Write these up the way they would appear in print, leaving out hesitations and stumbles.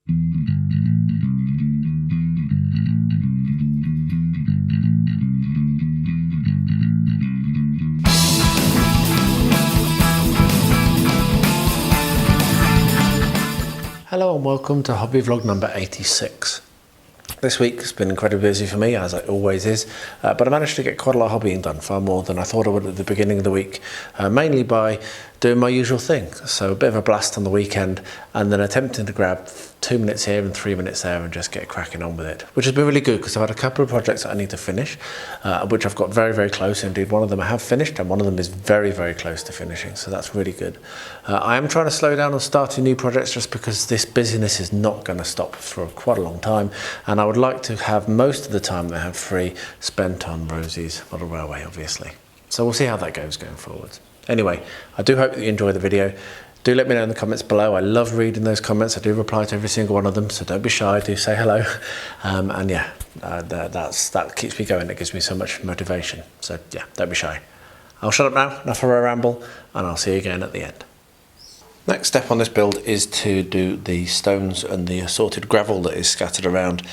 Hello and welcome to hobby vlog number 86. This week has been incredibly busy for me, as it always is, but I managed to get quite a lot of hobbying done, far more than I thought I would at the beginning of the week, mainly by doing my usual thing. So a bit of a blast on the weekend and then attempting to grab 2 minutes here and 3 minutes there and just get cracking on with it, which has been really good because I've had a couple of projects that I need to finish, which I've got very, very close. Indeed, one of them I have finished and one of them is very, very close to finishing, so that's really good. I am trying to slow down on starting new projects just because this busyness is not going to stop for quite a long time, and I would like to have most of the time that I have free spent on Rosie's model railway, obviously. So we'll see how that goes going forward. Anyway, I do hope that you enjoy the video. Do let me know in the comments below. I love reading those comments. I do reply to every single one of them, so don't be shy. Do say hello. And yeah, that keeps me going. It gives me so much motivation. So yeah, don't be shy. I'll shut up now, enough of a ramble, and I'll see you again at the end. Next step on this build is to do the stones and the assorted gravel that is scattered around.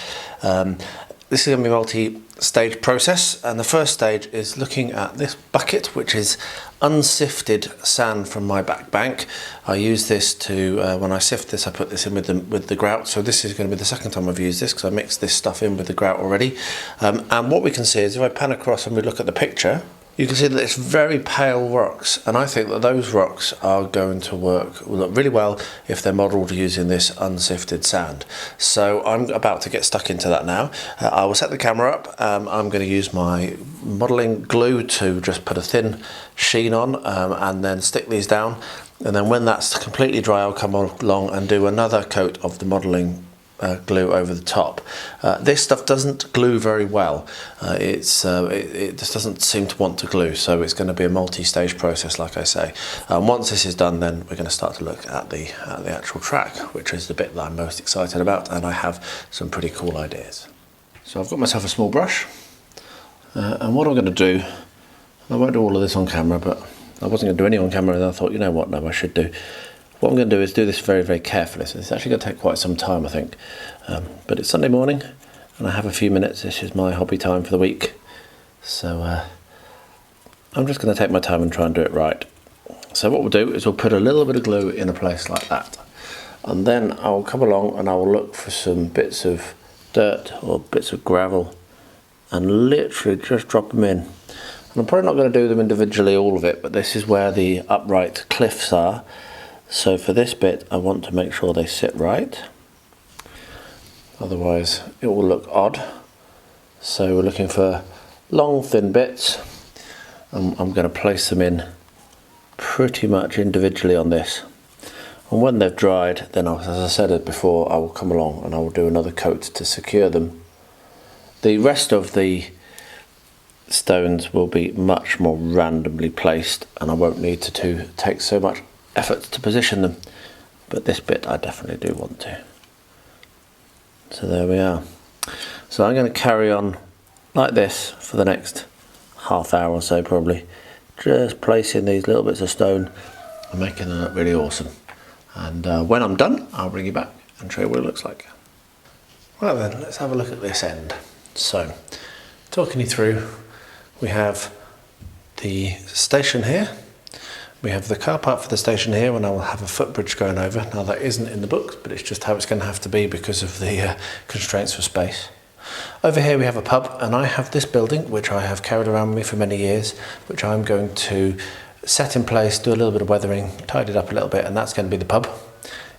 This is going to be a multi-stage process, and the first stage is looking at this bucket, which is unsifted sand from my back bank. I use this to, when I sift this, I put this in with the grout. So this is going to be the second time I've used this because I mixed this stuff in with the grout already. And what we can see is if I pan across and we look at the picture, you can see that it's very pale rocks, and I think that those rocks are going to look really well if they're modelled using this unsifted sand. So I'm about to get stuck into that now. I will set the camera up. I'm going to use my modelling glue to just put a thin sheen on and then stick these down, and then when that's completely dry I'll come along and do another coat of the modelling glue over the top. This stuff doesn't glue very well. It just doesn't seem to want to glue, so it's going to be a multi-stage process, like I say. Once this is done, then we're going to start to look at the actual track, which is the bit that I'm most excited about, and I have some pretty cool ideas. So I've got myself a small brush, and what I'm going to do, I won't do all of this on camera, but I wasn't going to do any on camera, and I thought, you know what, no, I should do. What I'm going to do is do this very, very carefully. So it's actually going to take quite some time, I think. But it's Sunday morning and I have a few minutes. This is my hobby time for the week. So I'm just going to take my time and try and do it right. So what we'll do is we'll put a little bit of glue in a place like that. And then I'll come along and I will look for some bits of dirt or bits of gravel and literally just drop them in. And I'm probably not going to do them individually, all of it, but this is where the upright cliffs are. So for this bit I want to make sure they sit right, otherwise it will look odd. So we're looking for long thin bits, and I'm going to place them in pretty much individually on this, and when they've dried then as I said before, I will come along and I will do another coat to secure them. The rest of the stones will be much more randomly placed and I won't need to take so much effort to position them, but this bit I definitely do want to. So there we are. So I'm going to carry on like this for the next half hour or so, probably just placing these little bits of stone and making them look really awesome. And when I'm done I'll bring you back and show you what it looks like. Right then, let's have a look at this end. So talking you through, we have the station here. We have the car park for the station here, and I will have a footbridge going over. Now that isn't in the books, but it's just how it's going to have to be because of the constraints for space. Over here we have a pub, and I have this building which I have carried around with me for many years, which I'm going to set in place, do a little bit of weathering, tidy it up a little bit, and that's going to be the pub.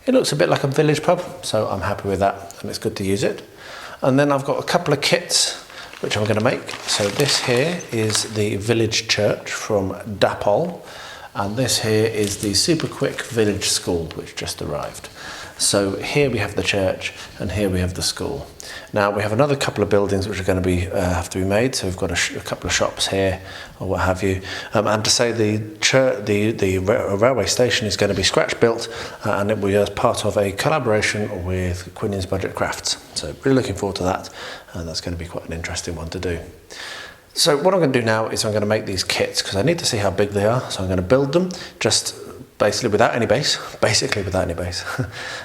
It looks a bit like a village pub, so I'm happy with that, and it's good to use it. And then I've got a couple of kits which I'm going to make. So this here is the village church from Dapol. And this here is the super quick village school which just arrived. So here we have the church and here we have the school. Now we have another couple of buildings which are going to be have to be made. So we've got a couple of shops here or what have you. And to say the railway station is going to be scratch built and it will be as part of a collaboration with Queen's Budget Crafts. So really looking forward to that, and that's going to be quite an interesting one to do. So what I'm going to do now is I'm going to make these kits because I need to see how big they are. So I'm going to build them, just basically without any base,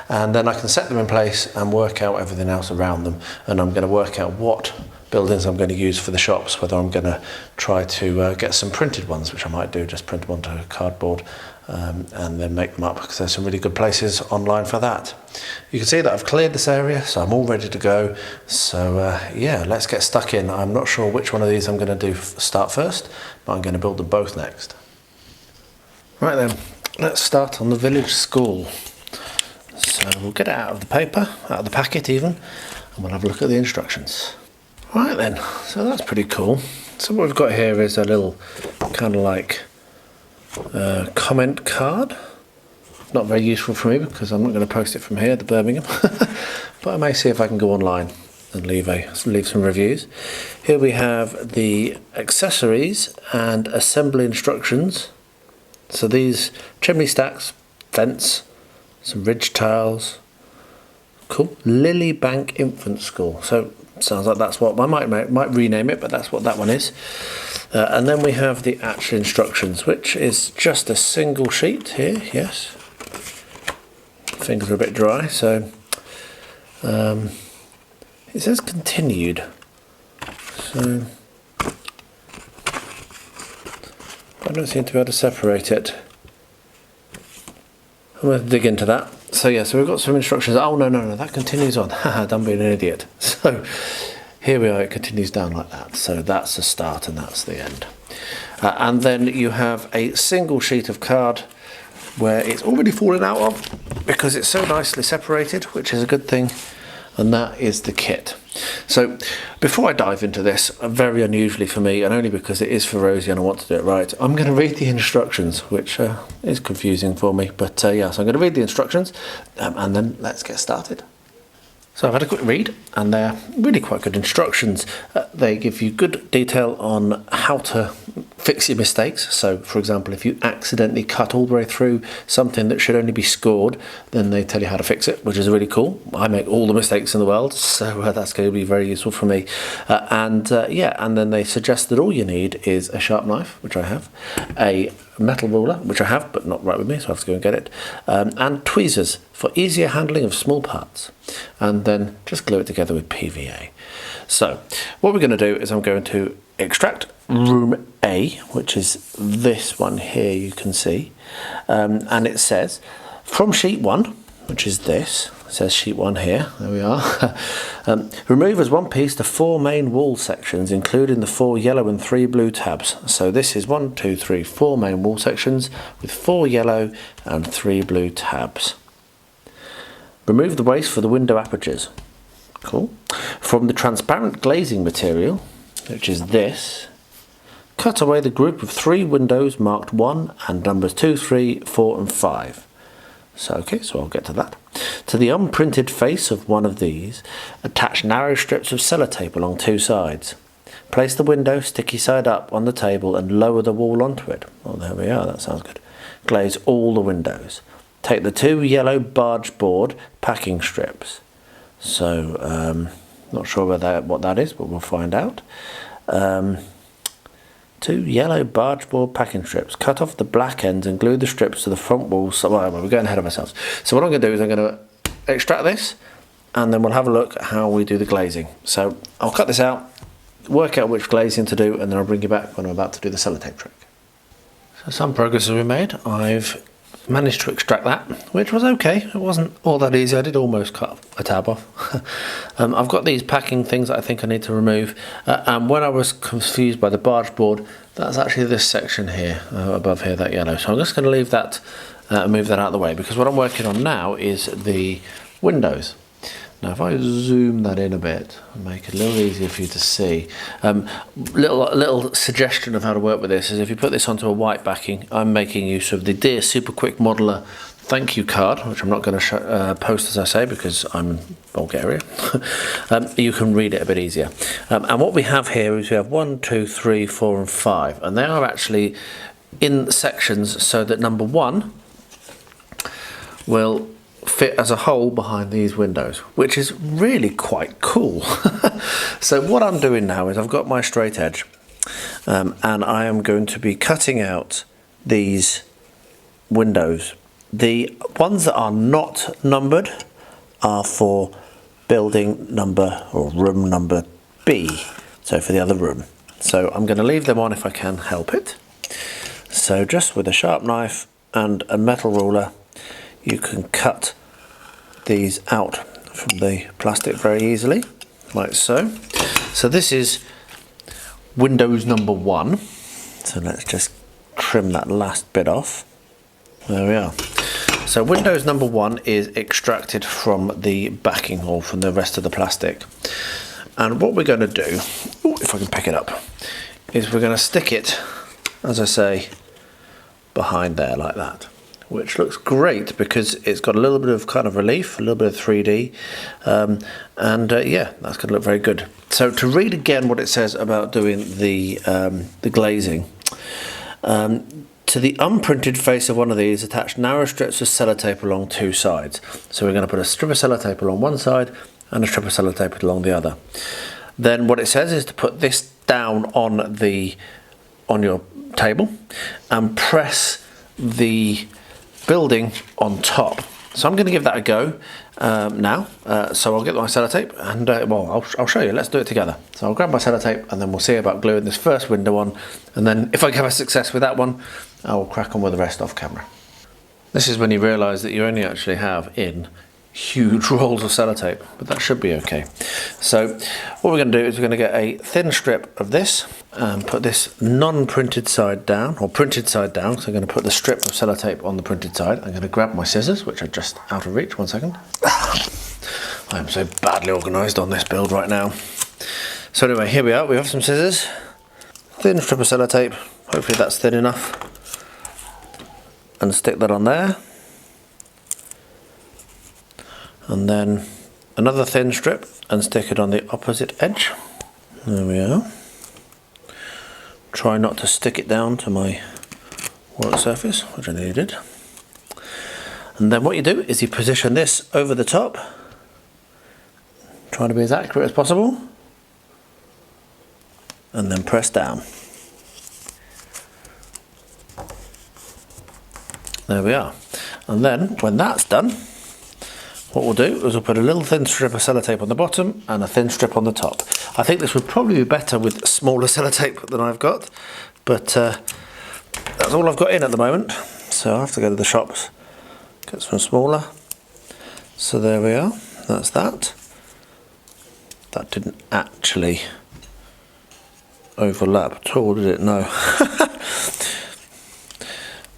and then I can set them in place and work out everything else around them, and I'm going to work out what buildings I'm going to use for the shops, whether I'm going to try to get some printed ones, which I might do, just print them onto cardboard and then make them up, because there's some really good places online for that. You can see that I've cleared this area, so I'm all ready to go. So yeah, let's get stuck in. I'm not sure which one of these I'm going to start first, but I'm going to build them both next. Right then, let's start on the village school. So we'll get it out of the paper, out of the packet even, and we'll have a look at the instructions. Right then, so that's pretty cool. So what we've got here is a little kind of like comment card. Not very useful for me because I'm not going to post it from here to Birmingham, but I may see if I can go online and leave some reviews. Here we have the accessories and assembly instructions. So these chimney stacks, fence, some ridge tiles. Cool. Lily Bank Infant School. So sounds like that's what I might rename it, but that's what that one is. And then we have the actual instructions, which is just a single sheet here. Yes, fingers are a bit dry, so it says continued. So I don't seem to be able to separate it. I'm going to dig into that. So yeah, so we've got some instructions. Oh no, that continues on. Haha, done being an idiot. So here we are, it continues down like that. So that's the start and that's the end. And then you have a single sheet of card where it's already fallen out of because it's so nicely separated, which is a good thing. And that is the kit. So before I dive into this, very unusually for me, and only because it is for Rosie and I want to do it right, I'm going to read the instructions, which is confusing for me. But yeah, so I'm going to read the instructions and then let's get started. So I've had a quick read, and they're really quite good instructions. They give you good detail on how to fix your mistakes. So, for example, if you accidentally cut all the way through something that should only be scored, then they tell you how to fix it, which is really cool. I make all the mistakes in the world, so that's going to be very useful for me. Yeah, and then they suggest that all you need is a sharp knife, which I have, a metal ruler, which I have, but not right with me, so I have to go and get it, and tweezers for easier handling of small parts, and then just glue it together with PVA. So what we're going to do is I'm going to extract room A, which is this one here, you can see, and it says from sheet 1, which is this. It says sheet 1 here, there we are. Remove as one piece the 4 main wall sections, including the 4 yellow and 3 blue tabs. So this is 1, 2, 3, 4 main wall sections with 4 yellow and 3 blue tabs. Remove the waste for the window apertures. Cool. From the transparent glazing material, which is this, cut away the group of 3 windows marked 1 and numbers 2, 3, 4 and 5. So okay, so I'll get to that. To the unprinted face of one of these, attach narrow strips of sellotape along 2 sides. Place the window sticky side up on the table and lower the wall onto it. Oh, there we are, that sounds good. Glaze all the windows. Take the 2 yellow barge board packing strips. So, not sure what that is, but we'll find out. 2 yellow barge board packing strips. Cut off the black ends and glue the strips to the front walls. So, well, we're going ahead of ourselves. So what I'm going to do is I'm going to extract this, and then we'll have a look at how we do the glazing. So I'll cut this out, work out which glazing to do, and then I'll bring you back when I'm about to do the sellotape trick. So some progress has been made. I've managed to extract that, which was okay. It wasn't all that easy. I did almost cut a tab off. I've got these packing things that I think I need to remove, and when I was confused by the barge board, that's actually this section here, above here, that yellow. So I'm just going to leave that, move that out of the way, because what I'm working on now is the windows. Now if I zoom that in a bit and make it a little easier for you to see, little suggestion of how to work with this is if you put this onto a white backing, I'm making use of the Dear Super Quick Modeler thank you card, which I'm not going to post as I say because I'm in Bulgaria. You can read it a bit easier. And what we have here is we have 1, 2, 3, 4 and 5, and they are actually in sections so that number 1 will fit as a hole behind these windows, which is really quite cool. So what I'm doing now is I've got my straight edge, and I am going to be cutting out these windows. The ones that are not numbered are for building number or room number B, so for the other room. So I'm going to leave them on if I can help it. So just with a sharp knife and a metal ruler, you can cut these out from the plastic very easily, like so. So this is Windows number 1. So let's just trim that last bit off. There we are. So Windows number 1 is extracted from the backing or from the rest of the plastic. And what we're going to do, if I can pick it up, is we're going to stick it, as I say, behind there like that, which looks great because it's got a little bit of kind of relief, a little bit of 3D, yeah, that's going to look very good. So to read again what it says about doing the glazing, to the unprinted face of one of these, attach narrow strips of sellotape along 2 sides. So we're going to put a strip of sellotape along one side and a strip of sellotape along the other. Then what it says is to put this down on your table and press the building on top. So I'm going to give that a go now. So I'll get my sellotape and well, I'll show you. Let's do it together. So I'll grab my sellotape and then we'll see about gluing this first window on, and then if I have a success with that one, I'll crack on with the rest off camera. This is when you realise that you only actually have in huge rolls of sellotape, but that should be okay. So what we're going to do is we're going to get a thin strip of this and put this non-printed side down, or printed side down. So I'm going to put the strip of sellotape on the printed side. I'm going to grab my scissors, which are just out of reach. 1 second. I am so badly organised on this build right now. So anyway, here we are. We have some scissors, thin strip of sellotape. Hopefully that's thin enough. And stick that on there. And then another thin strip and stick it on the opposite edge. There we are. Try not to stick it down to my work surface, which I nearly did. And then what you do is you position this over the top, trying to be as accurate as possible, and then press down. There we are. And then when that's done, what we'll do is we'll put a little thin strip of sellotape on the bottom and a thin strip on the top. I think this would probably be better with smaller sellotape than I've got, but that's all I've got in at the moment. So I have to go to the shops, get some smaller. So there we are, that's that. That didn't actually overlap at all, did it? No.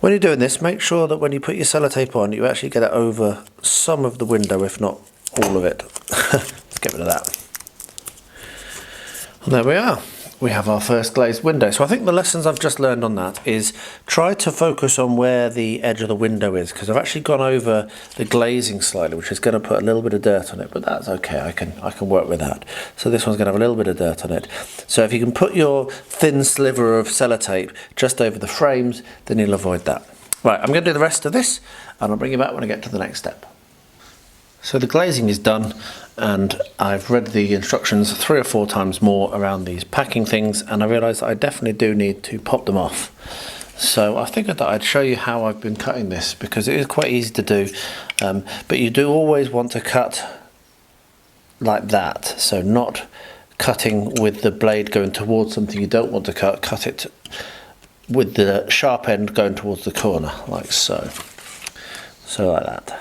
When you're doing this, make sure that when you put your sellotape on, you actually get it over some of the window, if not all of it. Let's get rid of that. And there we are. We have our first glazed window. So I think the lessons I've just learned on that is try to focus on where the edge of the window is, because I've actually gone over the glazing slightly, which is going to put a little bit of dirt on it, but that's okay. I can work with that. So this one's going to have a little bit of dirt on it. So if you can put your thin sliver of sellotape just over the frames, then you'll avoid that. Right, I'm going to do the rest of this and I'll bring you back when I get to the next step. So the glazing is done, and I've read the instructions 3 or 4 times more around these packing things, and I realised I definitely do need to pop them off. So I figured that I'd show you how I've been cutting this, because it is quite easy to do, but you do always want to cut like that, so not cutting with the blade going towards something you don't want to cut it with the sharp end going towards the corner, like so. So like that.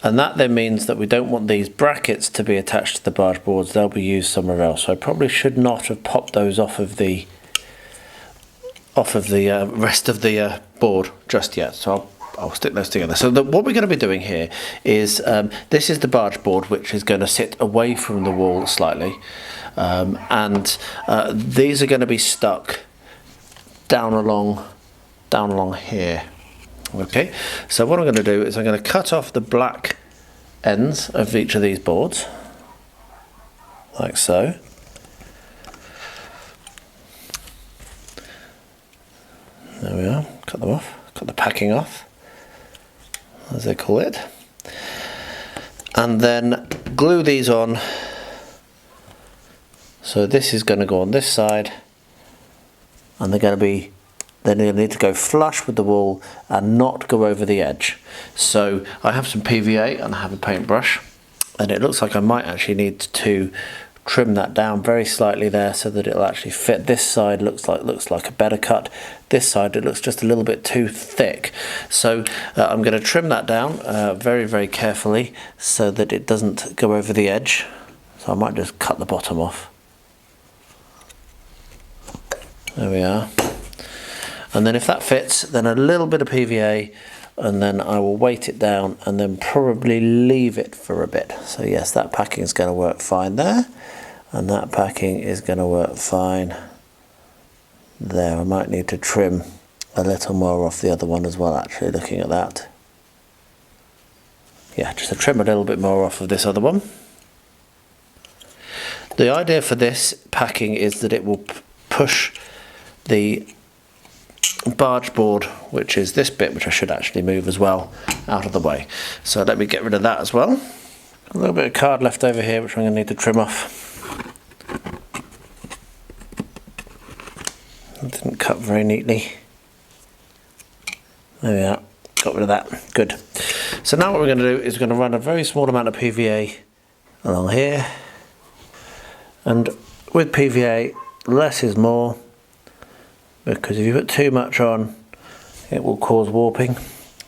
And that then means that we don't want these brackets to be attached to the barge boards, they'll be used somewhere else. So I probably should not have popped those off of the rest of the board just yet. So I'll stick those together. So what we're going to be doing here is, this is the barge board, which is going to sit away from the wall slightly. These are going to be stuck down along here. Okay, so what I'm going to do is I'm going to cut off the black ends of each of these boards, like so. There we are, cut them off, cut the packing off, as they call it. And then glue these on. So this is going to go on this side, and they're going to be then you'll need to go flush with the wall and not go over the edge. So I have some PVA and I have a paintbrush, and it looks like I might actually need to trim that down very slightly there so that it'll actually fit. This side looks like a better cut. This side it looks just a little bit too thick. So I'm going to trim that down very, very carefully so that it doesn't go over the edge. So I might just cut the bottom off. There we are. And then if that fits, then a little bit of PVA, and then I will weight it down and then probably leave it for a bit. So yes, that packing is going to work fine there, and that packing is going to work fine there. I might need to trim a little more off the other one as well, actually, looking at that. Yeah, just to trim a little bit more off of this other one. The idea for this packing is that it will push the barge board, which is this bit, which I should actually move as well, out of the way. So let me get rid of that as well. A little bit of card left over here which I'm going to need to trim off. It didn't cut very neatly. There we are, got rid of that, good. So now what we're going to do is we're going to run a very small amount of PVA along here, and with PVA less is more, because if you put too much on it will cause warping.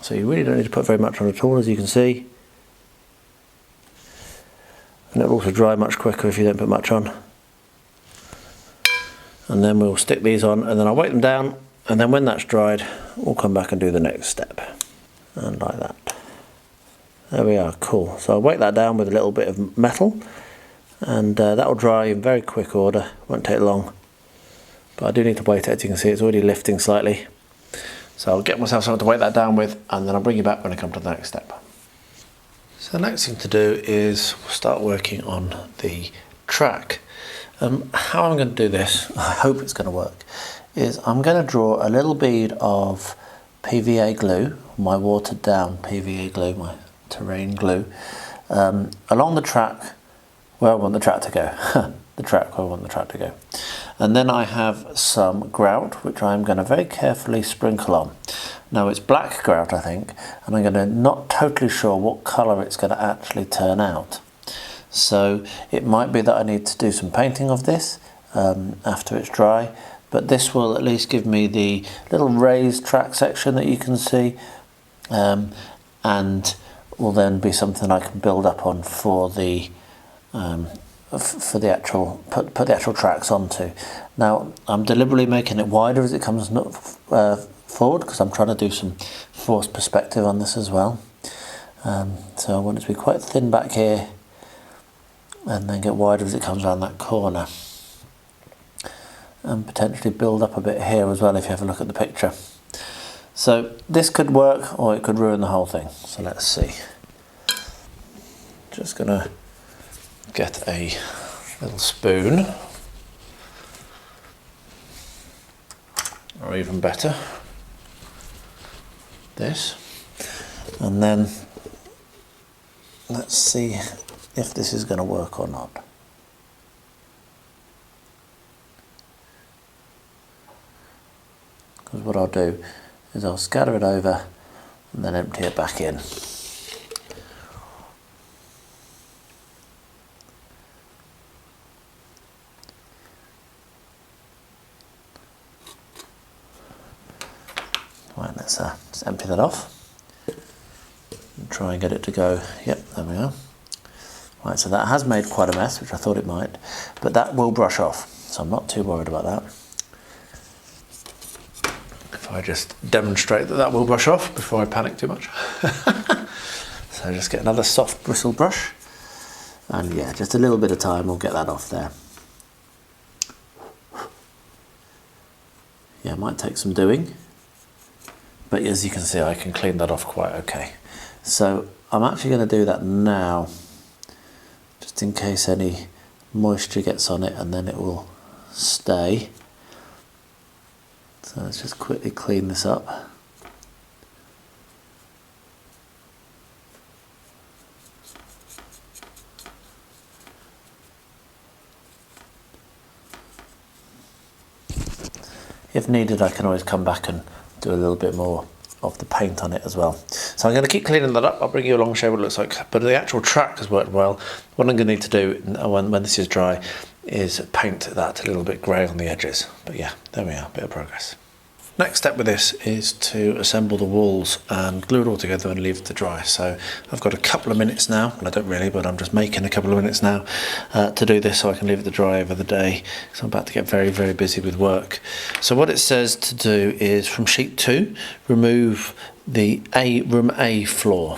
So you really don't need to put very much on at all, as you can see, and it'll also dry much quicker if you don't put much on. And then we'll stick these on, and then I'll weight them down, and then when that's dried we'll come back and do the next step, and like that. There we are, cool. So I'll weight that down with a little bit of metal, and that will dry in very quick order, won't take long. But I do need to weight it, as you can see it's already lifting slightly. So I'll get myself something to weight that down with, and then I'll bring you back when I come to the next step. So the next thing to do is start working on the track. How I'm going to do this, I hope it's going to work, is I'm going to draw a little bead of PVA glue, my watered down PVA glue, my terrain glue, along the track where I want the track to go. The track where I want the track to go. And then I have some grout which I'm going to very carefully sprinkle on. Now it's black grout, I think, and I'm going to not totally sure what colour it's going to actually turn out. So it might be that I need to do some painting of this after it's dry, but this will at least give me the little raised track section that you can see, and will then be something I can build up on for the actual put the actual tracks onto. Now I'm deliberately making it wider as it comes forward, because I'm trying to do some forced perspective on this as well. So I want it to be quite thin back here, and then get wider as it comes around that corner, and potentially build up a bit here as well if you have a look at the picture. So this could work, or it could ruin the whole thing. So let's see. Just gonna get a little spoon, or even better, this, and then let's see if this is going to work or not. Because what I'll do is I'll scatter it over and then empty it back in. Right, let's just empty that off and try and get it to go. Yep, there we are. Right, so that has made quite a mess, which I thought it might, but that will brush off, so I'm not too worried about that. If I just demonstrate that that will brush off before I panic too much. So just get another soft bristle brush, and yeah, just a little bit of time we'll get that off there. Yeah, it might take some doing, but as you can see I can clean that off quite okay. So I'm actually going to do that now, just in case any moisture gets on it, and then it will stay. So let's just quickly clean this up. if needed, I can always come back and do a little bit more of the paint on it as well. So I'm going to keep cleaning that up. I'll bring you along, show what it looks like. But the actual track has worked well. What I'm going to need to do when this is dry is paint that a little bit grey on the edges. But yeah, there we are, a bit of progress. Next step with this is to assemble the walls and glue it all together and leave it to dry. So I've got a couple of minutes now, well I don't really, but I'm just making a couple of minutes now to do this so I can leave it to dry over the day. So I'm about to get very, very busy with work. So what it says to do is from sheet 2, remove the room A floor.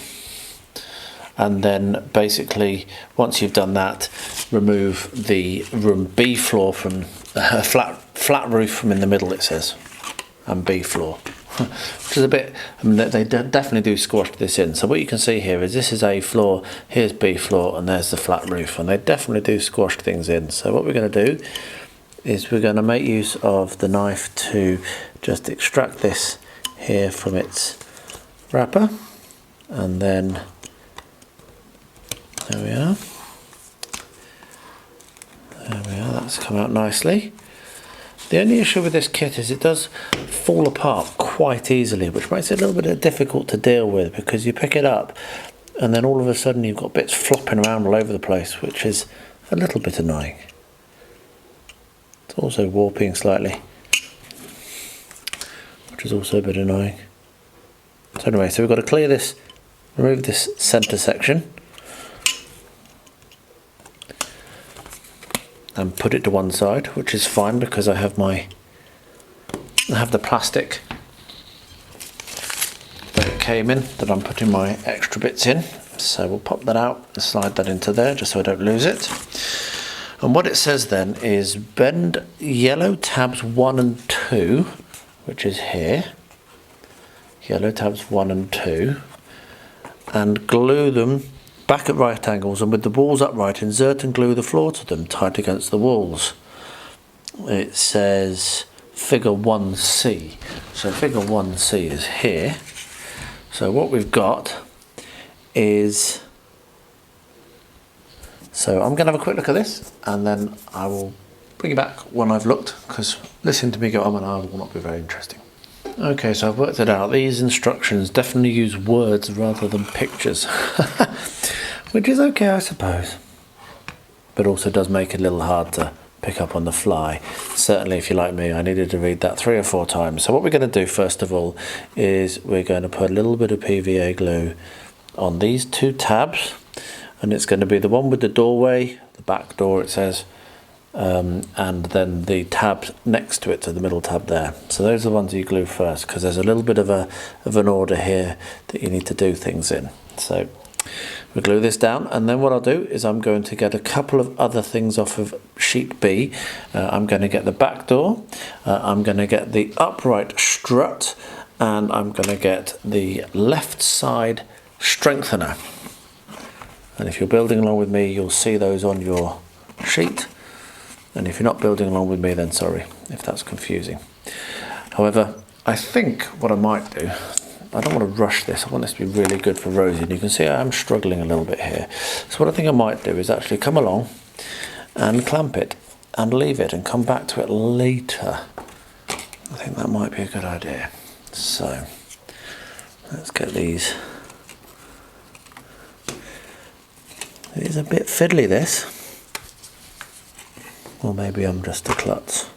And then basically, once you've done that, remove the room B floor from flat roof from in the middle, it says. And B floor, which is a bit, I mean, they definitely do squash this in. So what you can see here is this is A floor, here's B floor, and there's the flat roof, and they definitely do squash things in. So what we're going to do is we're going to make use of the knife to just extract this here from its wrapper, and then there we are. There we are, that's come out nicely. The only issue with this kit is it does fall apart quite easily, which makes it a little bit difficult to deal with, because you pick it up and then all of a sudden you've got bits flopping around all over the place, which is a little bit annoying. It's also warping slightly, which is also a bit annoying. So anyway, so we've got to clear this, remove this centre section, and put it to one side, which is fine because I have the plastic that it came in that I'm putting my extra bits in. So we'll pop that out and slide that into there just so I don't lose it. And what it says then is bend yellow tabs 1 and 2, which is here, yellow tabs 1 and 2, and glue them back at right angles, and with the walls upright, insert and glue the floor to them tight against the walls. It says figure 1C. So figure 1C is here. So what we've got is, so I'm going to have a quick look at this and then I will bring you back when I've looked, because listening to me go on and on will not be very interesting. Okay, so I've worked it out. These instructions definitely use words rather than pictures. Which is okay, I suppose, but also does make it a little hard to pick up on the fly. Certainly, if you're like me, I needed to read that 3 or 4 times. So what we're going to do first of all is we're going to put a little bit of PVA glue on these 2 tabs, and it's going to be the one with the doorway, the back door it says, and then the tab next to it, so the middle tab there. So those are the ones you glue first, because there's a little bit of an order here that you need to do things in. So we glue this down, and then what I'll do is I'm going to get a couple of other things off of sheet B. I'm going to get the back door, I'm going to get the upright strut, and I'm going to get the left side strengthener. And if you're building along with me, you'll see those on your sheet, and if you're not building along with me, then sorry if that's confusing. However, I think what I might do, I don't want to rush this, I want this to be really good for Rosie, and you can see I am struggling a little bit here. So what I think I might do is actually come along and clamp it and leave it and come back to it later. I think that might be a good idea. So let's get these. It is a bit fiddly, this. Or maybe I'm just a klutz.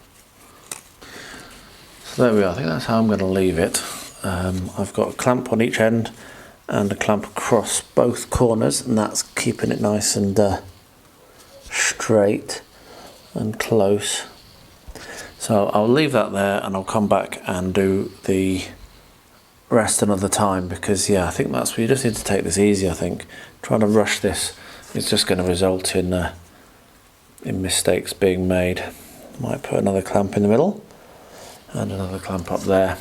So there we are, I think that's how I'm going to leave it. I've got a clamp on each end and a clamp across both corners, and that's keeping it nice and straight and close. So I'll leave that there and I'll come back and do the rest another time, because yeah, I think that's, we just need to take this easy. I think trying to rush this is just going to result in mistakes being made. Might put another clamp in the middle and another clamp up there.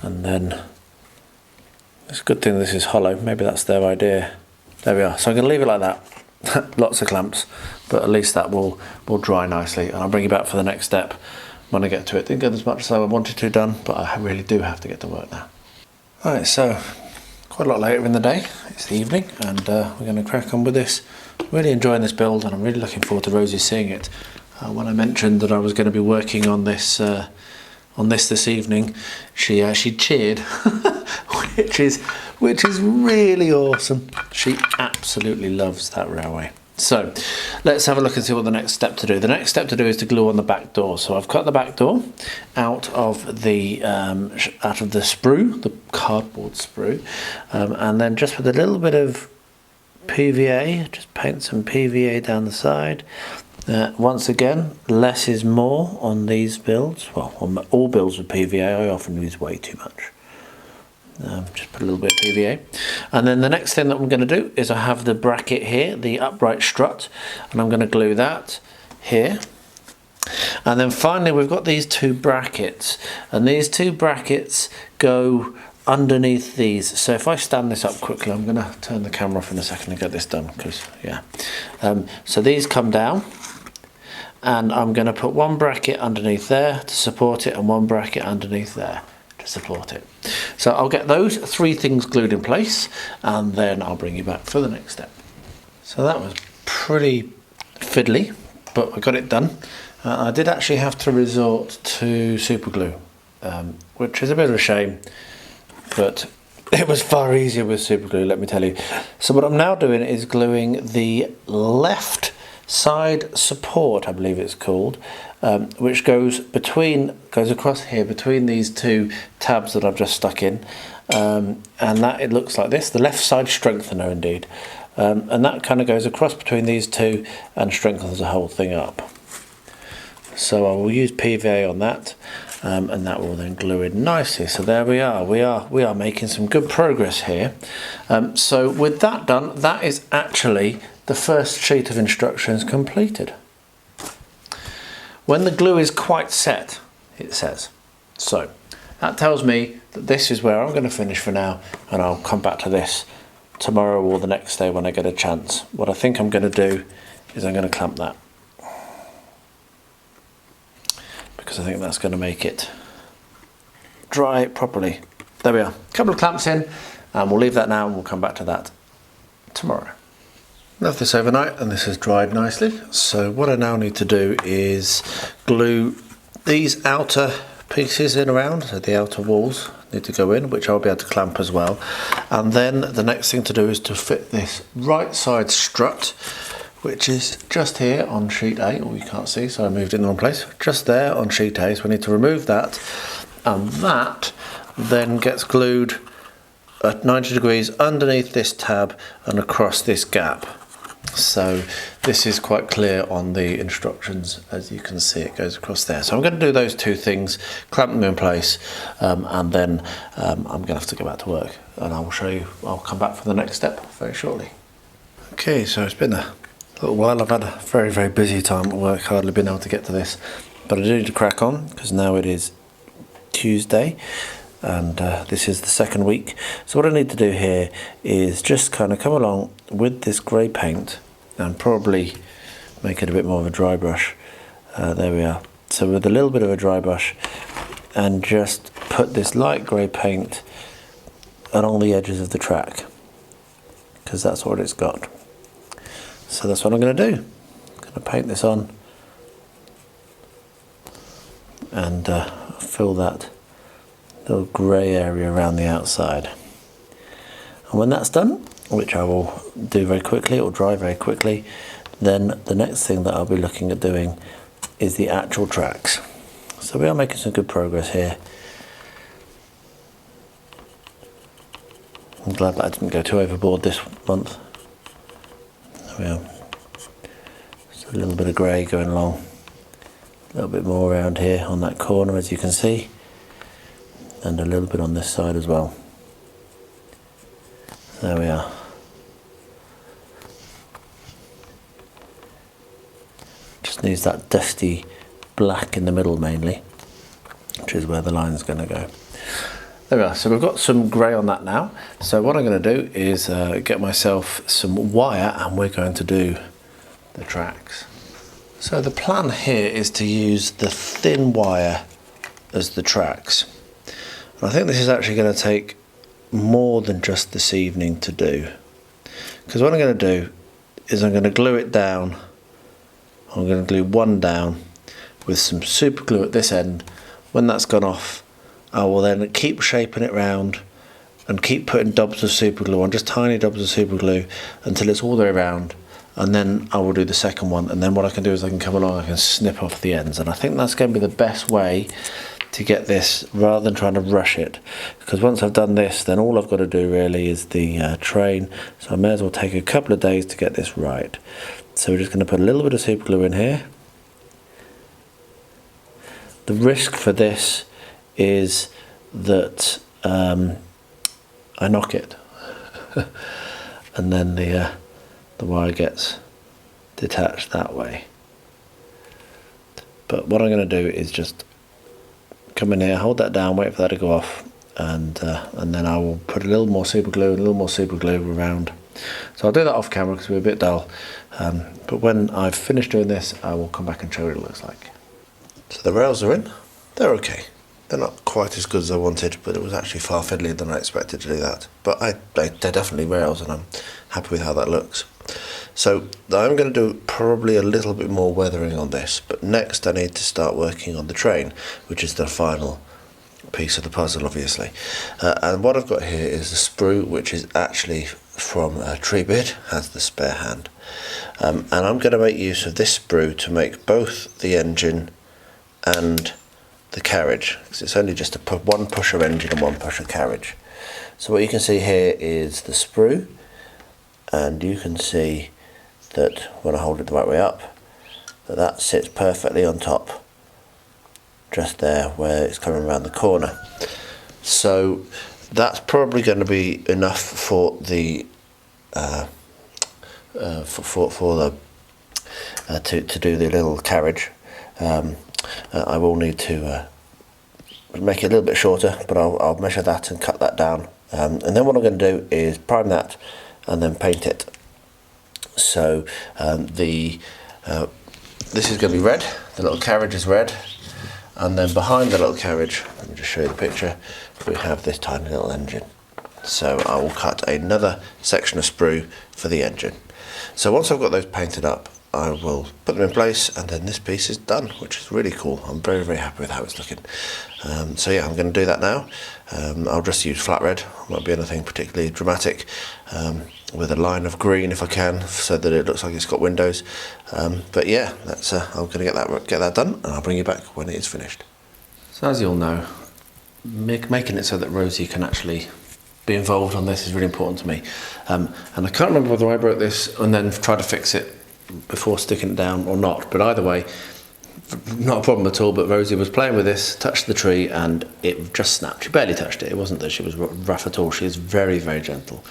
And then it's a good thing this is hollow, maybe that's their idea. There we are, so I'm going to leave it like that. Lots of clamps, but at least that will dry nicely, and I'll bring you back for the next step when I get to it. Didn't get as much as I wanted to done, but I really do have to get to work now. Alright, so quite a lot later in the day, it's the evening, and we're going to crack on with this. Really enjoying this build, and I'm really looking forward to Rosie seeing it. When I mentioned that I was going to be working on this on this evening. She cheered, which is really awesome. She absolutely loves that railway. So let's have a look and see what the next step to do. The next step to do is to glue on the back door. So I've cut the back door out of the sprue, the cardboard sprue, and then just with a little bit of PVA, just paint some PVA down the side. Once again, less is more on these builds. Well, on all builds with PVA, I often use way too much. Just put a little bit of PVA. And then the next thing that I'm going to do is I have the bracket here, the upright strut, and I'm going to glue that here. And then finally we've got these two brackets, and these two brackets go underneath these. So if I stand this up quickly, I'm going to turn the camera off in a second and get this done, because yeah. So these come down, and I'm going to put one bracket underneath there to support it and one bracket underneath there to support it. So I'll get those three things glued in place, and then I'll bring you back for the next step. So that was pretty fiddly, but I got it done. I did actually have to resort to super glue, which is a bit of a shame, but it was far easier with super glue, let me tell you. So what I'm now doing is gluing the left side support, I believe it's called, which goes across here between these two tabs that I've just stuck in, and that it looks like this, the left side strengthener indeed, and that kind of goes across between these two and strengthens the whole thing up. So I will use PVA on that, and that will then glue in nicely. So there we are. We are making some good progress here. So with that done, that is actually the first sheet of instructions completed. When the glue is quite set, it says. So that tells me that this is where I'm going to finish for now, and I'll come back to this tomorrow or the next day when I get a chance. What I think I'm going to do is I'm going to clamp that, because I think that's going to make it dry properly. There we are, a couple of clamps in, and we'll leave that now and we'll come back to that tomorrow. Left this overnight and this has dried nicely. So what I now need to do is glue these outer pieces in around, so the outer walls need to go in, which I'll be able to clamp as well. And then the next thing to do is to fit this right side strut, which is just here on sheet A. Oh, you can't see, so I moved it in the wrong place. Just there on sheet A, so we need to remove that. And that then gets glued at 90 degrees underneath this tab and across this gap. So this is quite clear on the instructions, as you can see it goes across there. So I'm going to do those two things, clamp them in place, and then I'm going to have to go back to work, and I will show you, I'll come back for the next step very shortly. Okay, so it's been a little while. I've had a very, very busy time at work, hardly been able to get to this, but I do need to crack on because now it is Tuesday, and this is the second week. So what I need to do here is just kind of come along with this grey paint and probably make it a bit more of a dry brush. There we are. So with a little bit of a dry brush, and just put this light grey paint along the edges of the track, because that's what it's got. So that's what I'm going to do. I'm going to paint this on and fill that little grey area around the outside. And when that's done, which I will do very quickly, it will dry very quickly, then the next thing that I'll be looking at doing is the actual tracks. So we are making some good progress here. I'm glad that I didn't go too overboard this month. There we are. Just a little bit of grey going along, a little bit more around here on that corner, as you can see, and a little bit on this side as well. There we are. Just needs that dusty black in the middle mainly, which is where the line's going to go. There we are. So we've got some grey on that now. So what I'm going to do is get myself some wire, and we're going to do the tracks. So the plan here is to use the thin wire as the tracks. And I think this is actually going to take more than just this evening to do, because what I'm going to do is I'm going to glue it down. I'm going to glue one down with some super glue at this end, when that's gone off, I will then keep shaping it round and keep putting dobs of super glue on, just tiny dobs of super glue, until it's all the way around, and then I will do the second one, and then what I can do is I can come along, I can snip off the ends, and I think that's going to be the best way to get this, rather than trying to rush it, because once I've done this, then all I've got to do really is the train, so I may as well take a couple of days to get this right. So we're just going to put a little bit of super glue in here. The risk for this is that I knock it and then the wire gets detached that way. But what I'm going to do is just come in here, hold that down, wait for that to go off, and then I will put a little more super glue and a little more super glue around. So I'll do that off camera because we're a bit dull, but when I've finished doing this, I will come back and show you what it looks like. So the rails are in. They're okay. They're not quite as good as I wanted, but it was actually far fiddlier than I expected to do that. But they're definitely rails, and I'm happy with how that looks. So I'm going to do probably a little bit more weathering on this, but next I need to start working on the train, which is the final piece of the puzzle, obviously. And what I've got here is the sprue, which is actually from Treebid, has the spare hand. And I'm going to make use of this sprue to make both the engine and the carriage, because it's only just one push of engine and one push of carriage. So what you can see here is the sprue, and you can see that when I hold it the right way up, that sits perfectly on top, just there where it's coming around the corner. So that's probably going to be enough for the to do the little carriage. I will need to make it a little bit shorter, but I'll measure that and cut that down, and then what I'm going to do is prime that and then paint it. So this is going to be red, the little carriage is red, and then behind the little carriage, let me just show you the picture, we have this tiny little engine. So I will cut another section of sprue for the engine. So once I've got those painted up, I will put them in place, and then this piece is done, which is really cool. I'm very, very happy with how it's looking. So yeah, I'm going to do that now. I'll just use flat red, won't be anything particularly dramatic, with a line of green if I can, so that it looks like it's got windows. But yeah, that's I'm going to get that done, and I'll bring you back when it is finished. So as you all know, making it so that Rosie can actually be involved on this is really important to me. And I can't remember whether I broke this and then tried to fix it before sticking it down or not, but either way, not a problem at all. But Rosie was playing with this, touched the tree, and it just snapped. She barely touched it. It wasn't that she was rough at all. She is very, very gentle.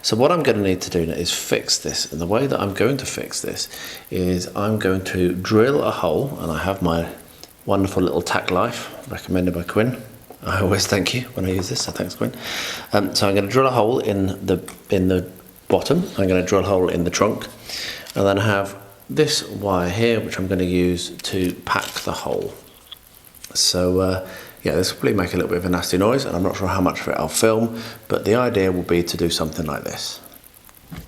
So what I'm going to need to do now is fix this, and the way that I'm going to fix this is I'm going to drill a hole, and I have my wonderful little tack life recommended by Quinn. I always thank you when I use this, so thanks, Quinn. So I'm going to drill a hole in the bottom. I'm going to drill a hole in the trunk, and then I have this wire here, which I'm going to use to pack the hole. So yeah, this will probably make a little bit of a nasty noise, and I'm not sure how much of it I'll film, but the idea will be to do something like this.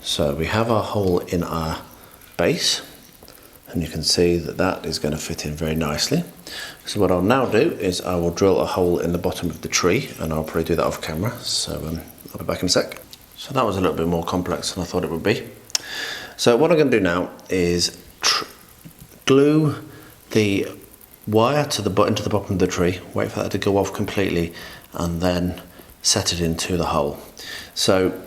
So we have our hole in our base, and you can see that that is going to fit in very nicely. So what I'll now do is I will drill a hole in the bottom of the tree, and I'll probably do that off camera, so I'll be back in a sec. So that was a little bit more complex than I thought it would be. So what I'm going to do now is glue the wire into the bottom of the tree, wait for that to go off completely, and then set it into the hole. So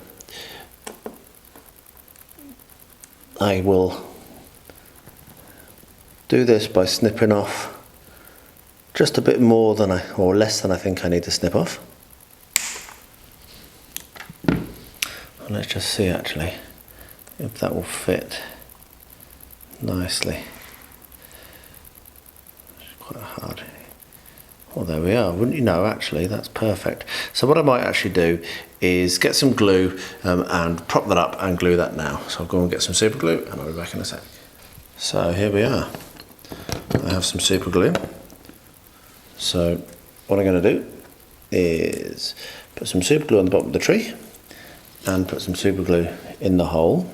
I will do this by snipping off just a bit more than or less than I think I need to snip off. And let's just see actually if that will fit nicely. It's quite hard. Well, there we are. Wouldn't you know, actually that's perfect. So what I might actually do is get some glue and prop that up and glue that now. So I'll go and get some super glue, and I'll be back in a sec. So here we are. I have some super glue. So what I'm going to do is put some super glue on the bottom of the tree and put some super glue in the hole.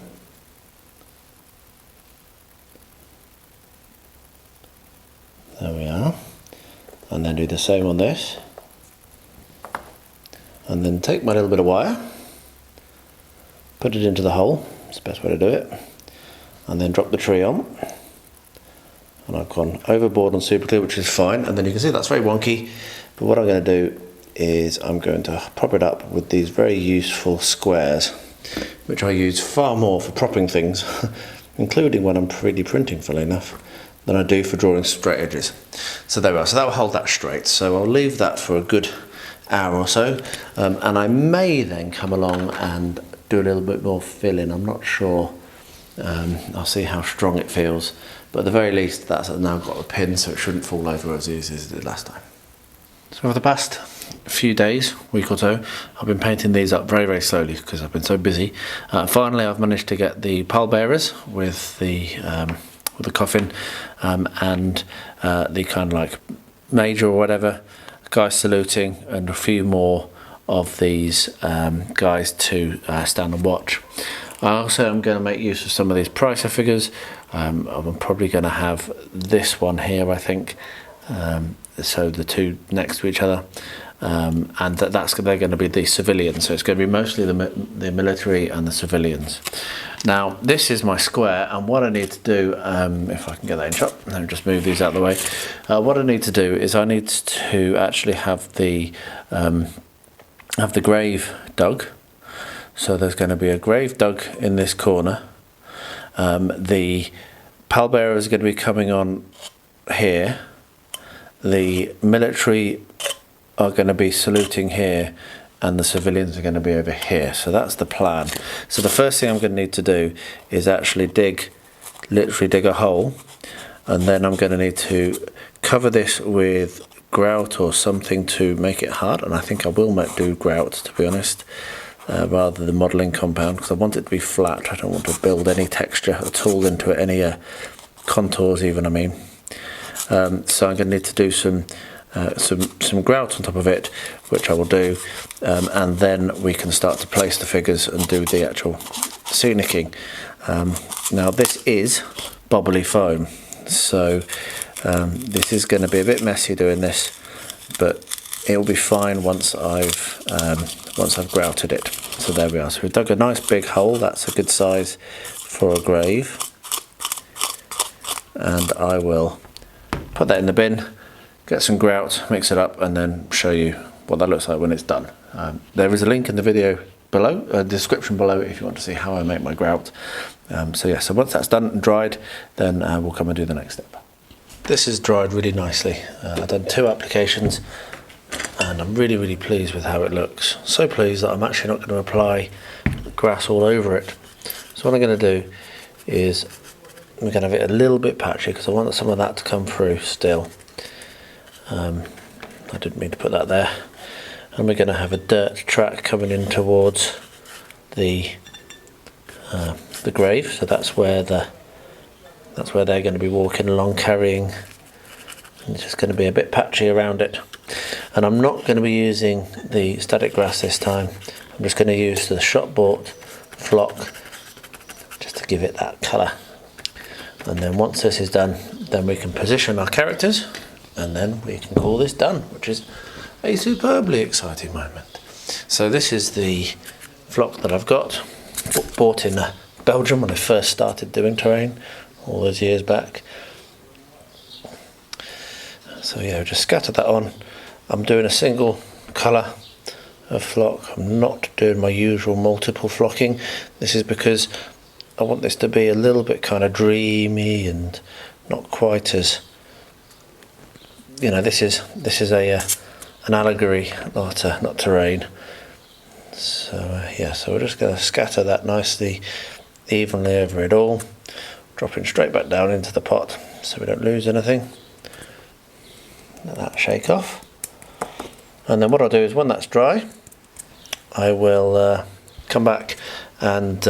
There we are. And then do the same on this. And then take my little bit of wire, put it into the hole, it's the best way to do it, and then drop the tree on. And I've gone overboard on super glue, which is fine, and then you can see that's very wonky, but what I'm going to do is I'm going to prop it up with these very useful squares, which I use far more for propping things, including when I'm 3D printing, funnily enough, than I do for drawing straight edges. So there we are, so that will hold that straight, so I'll leave that for a good hour or so, and I may then come along and do a little bit more filling. I'm not sure, I'll see how strong it feels, but at the very least that's now got a pin, so it shouldn't fall over as easy as it did last time. So over the past few days, week or so, I've been painting these up very, very slowly because I've been so busy. Finally I've managed to get the pallbearers with the coffin and the kind of like major or whatever guys saluting, and a few more of these guys to stand and watch. I also am going to make use of some of these pricer figures. I'm probably going to have this one here, I think, so the two next to each other, and they're going to be the civilians, so it's going to be mostly the military and the civilians. Now this is my square, and what I need to do, if I can get that in shot, let me just move these out of the way. What I need to do is I need to actually have the grave dug. So there's going to be a grave dug in this corner. The pallbearer is going to be coming on here. The military are going to be saluting here, and the civilians are going to be over here. So that's the plan. So the first thing I'm going to need to do is actually literally dig a hole, and then I'm going to need to cover this with grout or something to make it hard, and I think I will do grout, to be honest, rather than modelling compound, because I want it to be flat. I don't want to build any texture at all into it, any contours even, I mean. So I'm going to need to do some grout on top of it, which I will do, and then we can start to place the figures and do the actual scenicking. Now this is bubbly foam, so this is going to be a bit messy doing this, but it will be fine once I've grouted it. So there we are. So we've dug a nice big hole. That's a good size for a grave, and I will put that in the bin, get some grout, mix it up, and then show you what that looks like when it's done. There is a link in the video below, description below, if you want to see how I make my grout. So once that's done and dried, then we'll come and do the next step. This is dried really nicely. I've done 2 applications, and I'm really, really pleased with how it looks. So pleased that I'm actually not going to apply grass all over it. So what I'm going to do is we're going to have it a little bit patchy, because I want some of that to come through still. I didn't mean to put that there. And we're going to have a dirt track coming in towards the grave. So that's where they're going to be walking along, carrying. And it's just going to be a bit patchy around it. And I'm not going to be using the static grass this time. I'm just going to use the shop bought flock just to give it that colour. And then once this is done, then we can position our characters, and then we can call this done, which is a superbly exciting moment. So this is the flock that I've got, bought in Belgium when I first started doing terrain all those years back. So yeah, just scatter that on. I'm doing a single colour of flock. I'm not doing my usual multiple flocking. This is because I want this to be a little bit kind of dreamy and not quite as, you know, this is an allegory, not terrain. So yeah, so we're just going to scatter that nicely, evenly over it all, dropping straight back down into the pot so we don't lose anything. Let that shake off, and then what I'll do is when that's dry, I will come back and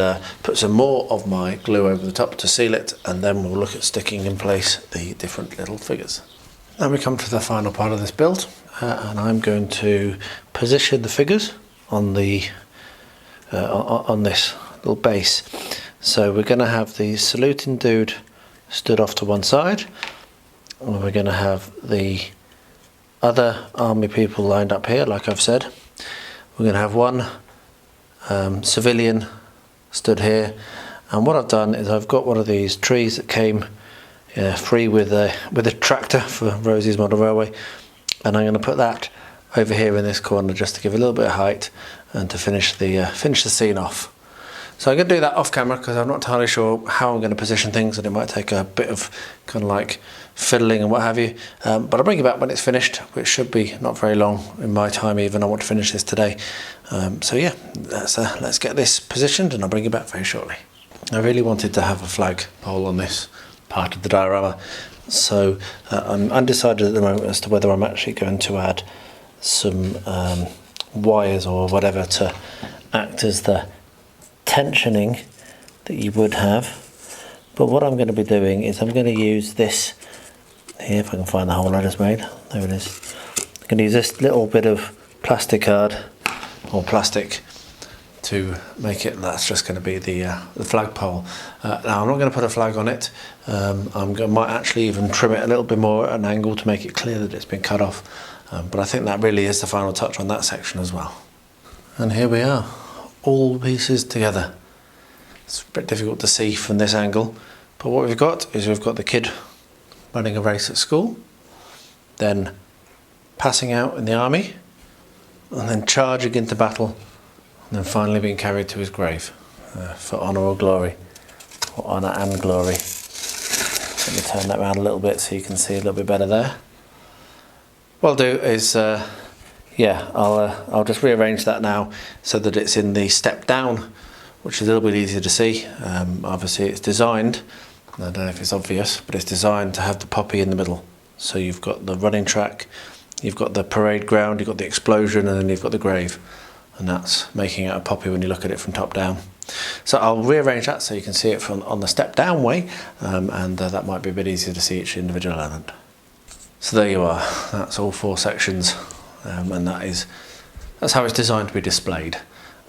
put some more of my glue over the top to seal it, and then we'll look at sticking in place the different little figures. Now we come to the final part of this build, and I'm going to position the figures on the on this little base. So we're going to have the saluting dude stood off to one side, and we're going to have the other army people lined up here, like I've said. We're going to have one civilian stood here, and what I've done is I've got one of these trees that came free with a tractor for Rosie's model railway, and I'm going to put that over here in this corner just to give a little bit of height and to finish the scene off. So I'm going to do that off camera because I'm not entirely sure how I'm going to position things, and it might take a bit of kind of like fiddling and what have you, but I'll bring you back when it's finished, which should be not very long in my time even. I want to finish this today, so yeah, let's get this positioned and I'll bring you back very shortly. I really wanted to have a flag pole on this part of the diorama, so I'm undecided at the moment as to whether I'm actually going to add some wires or whatever to act as the tensioning that you would have. But what I'm going to be doing is I'm going to use this here, if I can find the hole I just made. There it is. I'm going to use this little bit of plastic card or plastic to make it. That's just going to be the flagpole. Now I'm not going to put a flag on it. Might actually even trim it a little bit more at an angle to make it clear that it's been cut off. But I think that really is the final touch on that section as well. And here we are, all the pieces together. It's a bit difficult to see from this angle, but what we've got is we've got the kid running a race at school, then passing out in the army, and then charging into battle, and then finally being carried to his grave for honour or glory, or honour and glory. Let me turn that around a little bit so you can see a little bit better there. What I'll do is, I'll just rearrange that now so that it's in the step down, which is a little bit easier to see. Obviously it's designed, I don't know if it's obvious, but it's designed to have the poppy in the middle. So you've got the running track, you've got the parade ground, you've got the explosion, and then you've got the grave. And that's making it a poppy when you look at it from top down. So I'll rearrange that so you can see it from on the step down way, and that might be a bit easier to see each individual element. So there you are, that's all 4 sections, and that's how it's designed to be displayed.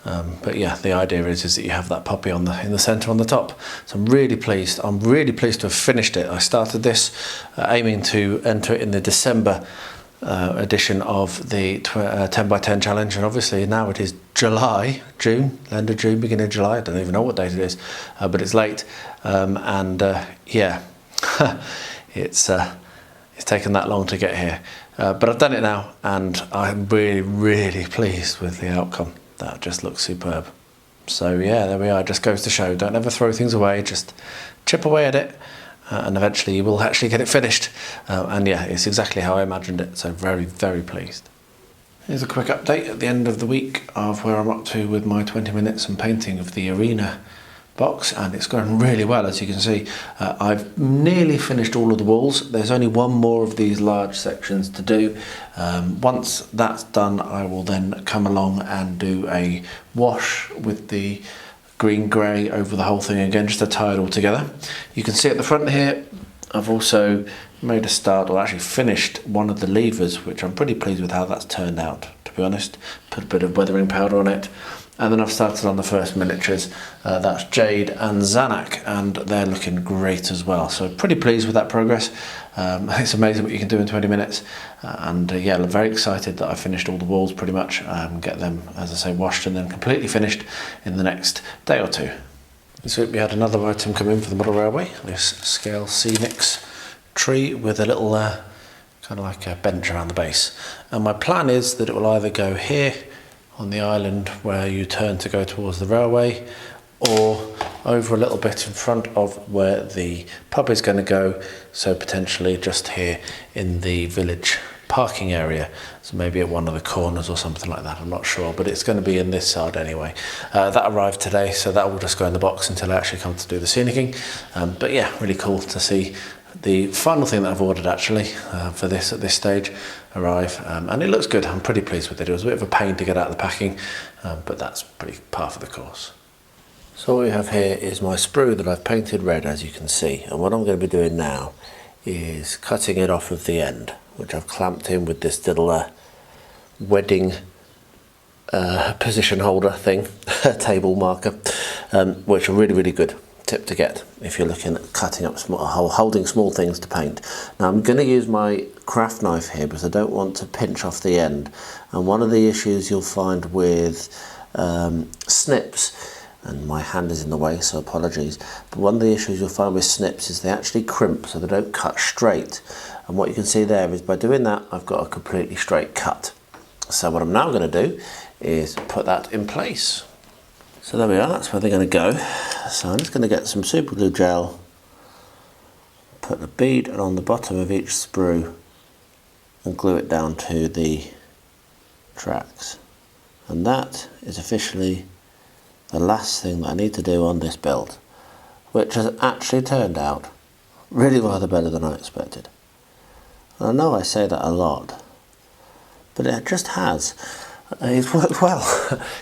But yeah, the idea is that you have that poppy in the centre on the top. So I'm really pleased to have finished it. I started this aiming to enter it in the December edition of the 10x10 challenge, and obviously now it is June, end of June, beginning of July. I don't even know what date it is, but it's late, yeah, it's taken that long to get here, but I've done it now, and I'm really pleased with the outcome. That just looks superb. So yeah, there we are. It just goes to show, don't ever throw things away, just chip away at it, and eventually you will actually get it finished. And yeah, it's exactly how I imagined it, so very pleased. Here's a quick update at the end of the week of where I'm up to with my 20 minutes and painting of the arena box, and it's going really well, as you can see. I've nearly finished all of the walls. There's only one more of these large sections to do. Once that's done, I will then come along and do a wash with the green-grey over the whole thing again, just to tie it all together. You can see at the front here, I've also made a start, or actually finished one of the levers, which I'm pretty pleased with how that's turned out, to be honest. Put a bit of weathering powder on it. And then I've started on the first miniatures, that's Jade and Zanak, and they're looking great as well. So pretty pleased with that progress. It's amazing what you can do in 20 minutes. Yeah, I'm very excited that I finished all the walls pretty much, get them, as I say, washed and then completely finished in the next day or 2. This week we had another item come in for the model railway, this scale Scenics tree with a little kind of like a bench around the base. And my plan is that it will either go here on the island where you turn to go towards the railway, or over a little bit in front of where the pub is going to go, so potentially just here in the village parking area, so maybe at one of the corners or something like that. I'm not sure, but it's going to be in this side anyway. That arrived today, so that will just go in the box until I actually come to do the scenicking. But yeah, really cool to see the final thing that I've ordered actually for this at this stage arrive, and it looks good. I'm pretty pleased with it. It was a bit of a pain to get out of the packing, but that's pretty par for the course. So what we have here is my sprue that I've painted red, as you can see, and what I'm going to be doing now is cutting it off of the end, which I've clamped in with this little wedding position holder thing, table marker, which are really good tip to get if you're looking at cutting up small, holding small things to paint. Now I'm going to use my craft knife here because I don't want to pinch off the end, and one of the issues you'll find with snips, and my hand is in the way so apologies, but one of the issues you'll find with snips is they actually crimp, so they don't cut straight, and what you can see there is by doing that I've got a completely straight cut. So what I'm now going to do is put that in place. So there we are, that's where they're going to go. So I'm just going to get some super glue gel, put a bead on the bottom of each sprue and glue it down to the tracks. And that is officially the last thing that I need to do on this build, which has actually turned out really rather better than I expected. And I know I say that a lot, but it just has. It's worked well.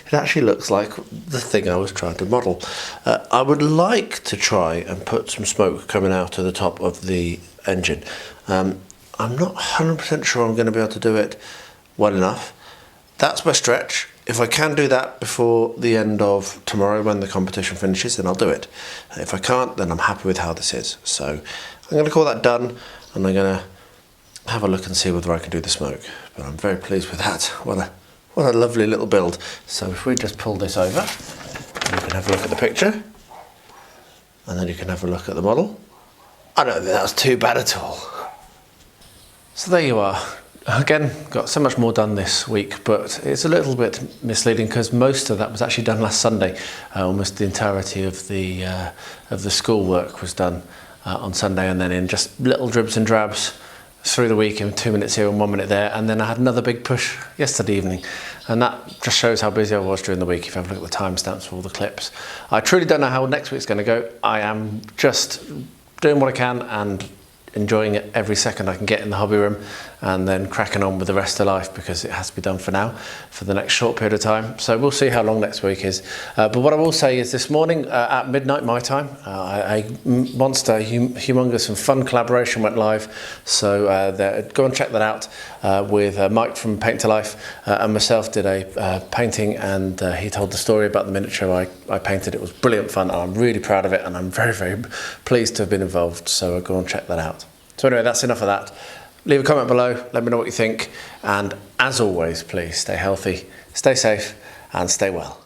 It actually looks like the thing I was trying to model. I would like to try and put some smoke coming out of the top of the engine. I'm not 100% sure I'm going to be able to do it well enough. That's my stretch. If I can do that before the end of tomorrow when the competition finishes, then I'll do it. If I can't, then I'm happy with how this is. So I'm going to call that done, and I'm going to have a look and see whether I can do the smoke. But I'm very pleased with that. What a lovely little build. So if we just pull this over, you can have a look at the picture, and then you can have a look at the model. I don't think that was too bad at all. So there you are. Again, got so much more done this week, but it's a little bit misleading because most of that was actually done last Sunday. Almost the entirety of the school work was done on Sunday, and then in just little dribs and drabs through the week, in 2 minutes here and 1 minute there, and then I had another big push yesterday evening, and that just shows how busy I was during the week. If you have a look at the timestamps for all the clips, I truly don't know how next week's going to go. I am just doing what I can and enjoying it every second I can get in the hobby room, and then cracking on with the rest of life because it has to be done for now, for the next short period of time. So we'll see how long next week is. But what I will say is this morning at midnight my time, a monster, humongous and fun collaboration went live. So go and check that out with Mike from Paint to Life and myself did a painting, and he told the story about the miniature I painted. It was brilliant fun, and I'm really proud of it, and I'm very, very pleased to have been involved. So go and check that out. So anyway, that's enough of that. Leave a comment below, let me know what you think, and as always, please stay healthy, stay safe, and stay well.